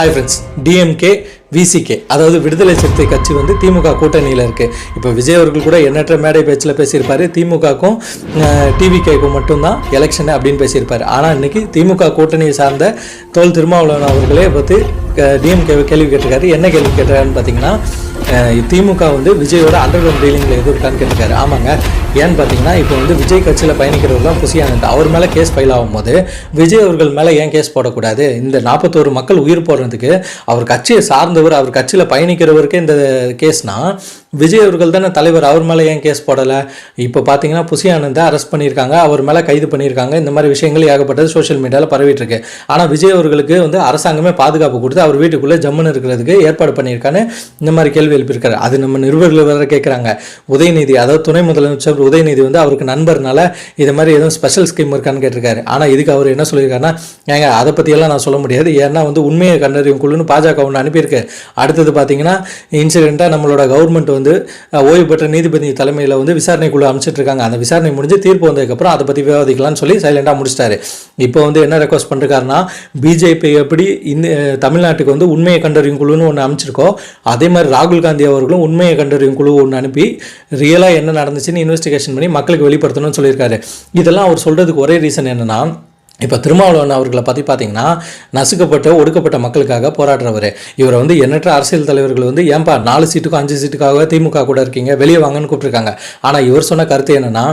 Hi friends, DMK VCK அதாவது விடுதலை சிறுத்தை கட்சி வந்து திமுக கூட்டணியில் இருக்குது. இப்போ விஜய் அவர்கள் கூட எண்ணற்ற மேடை பேச்சில் பேசியிருப்பார். திமுகக்கும் டிவிகேக்கும் மட்டும்தான் எலெக்ஷனு அப்படின்னு பேசியிருப்பார். ஆனால் இன்றைக்கி திமுக கூட்டணியை சார்ந்த தோல் திருமாவளவன் அவர்களே பார்த்து டிஎம்கேவை கேள்வி கேட்டிருக்காரு. என்ன கேள்வி கேட்டாருன்னு பார்த்தீங்கன்னா, திமுக வந்து விஜயோட அண்டர் கிரவுண்ட் டீலிங்கில் எதுவும் இருக்கான்னு கேட்டிருக்காரு. ஆமாங்க, ஏன்னு பார்த்தீங்கன்னா இப்போ வந்து விஜய் கட்சியில் பயணிக்கிறவர் தான் புசியானந்த். அவர் மேலே கேஸ் ஃபைல் ஆகும்போது விஜய் அவர்கள் மேலே ஏன் கேஸ் போடக்கூடாது? இந்த 41 மக்கள் உயிர் போடுறதுக்கு அவர் கட்சியை சார்ந்தவர், அவர் கட்சியில் பயணிக்கிறவருக்கு இந்த கேஸ்னா விஜய் அவர்கள் தானே தலைவர், அவர் மேலே ஏன் கேஸ் போடலை? இப்போ பார்த்தீங்கன்னா புசியானந்தை அரெஸ்ட் பண்ணியிருக்காங்க, அவர் மேலே கைது பண்ணியிருக்காங்க. இந்த மாதிரி விஷயங்கள் ஏகப்பட்டது சோஷியல் மீடியாவில் பரவிட்டு இருக்கு. ஆனால் விஜய் அவர்களுக்கு வந்து அரசாங்கமே பாதுகாப்பு கொடுத்து அவர் வீட்டுக்குள்ளே ஜம்முன்னு இருக்கிறதுக்கு ஏற்பாடு பண்ணியிருக்கான்னு இந்த மாதிரி கேள்வி எழுப்பியிருக்காரு. அது நம்ம நிருபர்கள் வேற கேட்குறாங்க. உதயநிதி, அதாவது துணை முதலமைச்சர் உதயநிதி வந்து அவருக்கு நண்பர்னால இது மாதிரி எதுவும் ஸ்பெஷல் ஸ்கீம் இருக்கான்னு கேட்டிருக்காரு. ஆனால் இதுக்கு அவர் என்ன சொல்லியிருக்காருன்னா, ஏங்க அதை பற்றியெல்லாம் நான் சொல்ல முடியாது, ஏன்னா வந்து உண்மையை கண்டறியும் குழுன்னு பாஜக ஒன்று அனுப்பியிருக்கு. அடுத்தது பார்த்தீங்கன்னா இன்சிடென்ட்டாக நம்மளோட கவர்மெண்ட் வந்து ஓய்வு பெற்ற நீதிபதி தலைமையில் வந்து விசாரணை குழு அமைச்சிட்டு இருக்காங்க. அந்த விசாரணை முடிஞ்சு தீர்ப்பு வந்ததுக்கப்புறம் அதை பற்றி விவாதிக்கலாம்னு சொல்லி சைலண்டாக முடிச்சிட்டாரு. இப்போ வந்து என்ன ரெக்வஸ்ட் பண்ணிருக்காருன்னா, பிஜேபி எப்படி தமிழ்நாட்டுக்கு வந்து உண்மையை கண்டறியும் குழுன்னு ஒன்று அமைச்சிருக்கோ, அதே மாதிரி ராகுல் காந்தி அவர்களும் உண்மையை கண்டறியும் குழு ஒன்று அனுப்பி ரியலாக என்ன நடந்துச்சுன்னு இன்வெஸ்டிகேஷன் பண்ணி மக்களுக்கு வெளிப்படுத்தணும்னு சொல்லியிருக்காரு. இதெல்லாம் அவர் சொல்கிறதுக்கு ஒரே ரீசன் என்னென்னா, இப்போ திருமாவளவன் அவர்களை பற்றி பார்த்தீங்கன்னா, நசுக்கப்பட்ட ஒடுக்கப்பட்ட மக்களுக்காக போராடுறவர். இவரை வந்து எண்ணற்ற அரசியல் தலைவர்கள் வந்து ஏன்பா 4 சீட்டுக்கும் 5 சீட்டுக்காக திமுக கூட இருக்கீங்க, வெளியே வாங்கன்னு கூப்பிட்டுருக்காங்க. ஆனால் இவர் சொன்ன கருத்து என்னென்னா,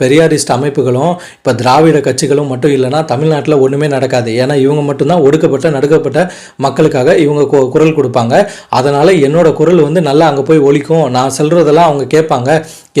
பெரியாரிஸ்ட் அமைப்புகளும் இப்போ திராவிட கட்சிகளும் மட்டும் இல்லைனா தமிழ்நாட்டில் ஒன்றுமே நடக்காது. ஏன்னா இவங்க மட்டும்தான் ஒடுக்கப்பட்ட நடுக்கப்பட்ட மக்களுக்காக இவங்க குரல் கொடுப்பாங்க. அதனால் என்னோட குரல் வந்து நல்லா அங்கே போய் ஒலிக்கும், நான் சொல்கிறதெல்லாம் அவங்க கேட்பாங்க,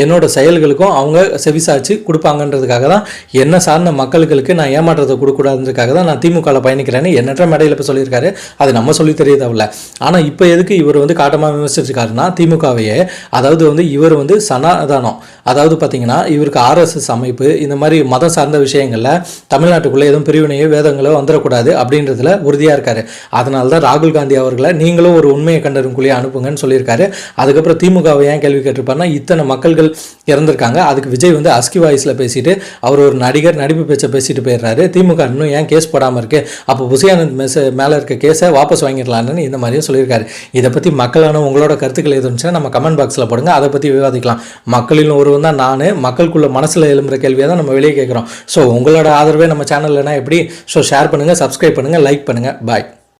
என்னோட செயல்களுக்கும் அவங்க செவிசாச்சு கொடுப்பாங்கன்றதுக்காக தான் என்ன சார்ந்த மக்களுக்கு நான் ஏமாற்றத்தை கொடுக்கூடாதுன்றதுக்காக தான் நான் திமுகவில் பயணிக்கிறேன்னு எண்ணற்ற மேடையில் இப்போ சொல்லியிருக்காரு. அது நம்ம சொல்லி தெரியதவில்லை. ஆனால் இப்போ எதுக்கு இவர் வந்து காட்டமாக விமர்சிச்சிருக்காருன்னா, திமுகவையே, அதாவது வந்து இவர் வந்து சனாதானம், அதாவது பார்த்தீங்கன்னா இவருக்கு RSS அமைப்பு இந்த மாதிரி மதம் சார்ந்த விஷயங்களில் தமிழ்நாட்டுக்குள்ளே எதுவும் பிரிவினையோ வேதங்களோ வந்துடக்கூடாது அப்படின்றதுல உறுதியாக இருக்காரு. அதனால தான் ராகுல் காந்தி அவர்களை நீங்களும் ஒரு உண்மையை கண்டறியும் குழியை அனுப்புங்கன்னு சொல்லியிருக்காரு. அதுக்கப்புறம் திமுகவை ஏன் கேள்வி கேட்டிருப்பாருன்னா, இத்தனை மக்கள்கள் இறந்திருக்காங்க, அதுக்கு விஜய் வந்து அஸ்கி வாய்ஸில் பேசிட்டு அவர் ஒரு நடிகர் நடிப்பு பேச்சை பேசிட்டு போயிடுறாரு, திமுக இன்னும் ஏன் கேஸ் போடாமல் இருக்கு, அப்போ புசியானந்த் மேலே இருக்க கேஸை வாபஸ் வாங்கிடலான்னு இந்த மாதிரியும் சொல்லியிருக்காரு. இதை பற்றி மக்களான உங்களோட கருத்துக்கள் எது இருந்துச்சுன்னா நம்ம கமெண்ட் பாக்ஸில் போடுங்க, அதை பற்றி விவாதிக்கலாம். மக்களின் ஒருவன் தான் நான், மக்களுக்குள்ள மனசில் எழும்புற கேள்வியை தான் நம்ம வெளியே கேட்குறோம். ஸோ உங்களோட ஆதரவே நம்ம சேனல்னா எப்படி? ஸோ ஷேர் பண்ணுங்கள், சப்ஸ்கிரைப் பண்ணுங்கள், லைக் பண்ணுங்கள். பாய்.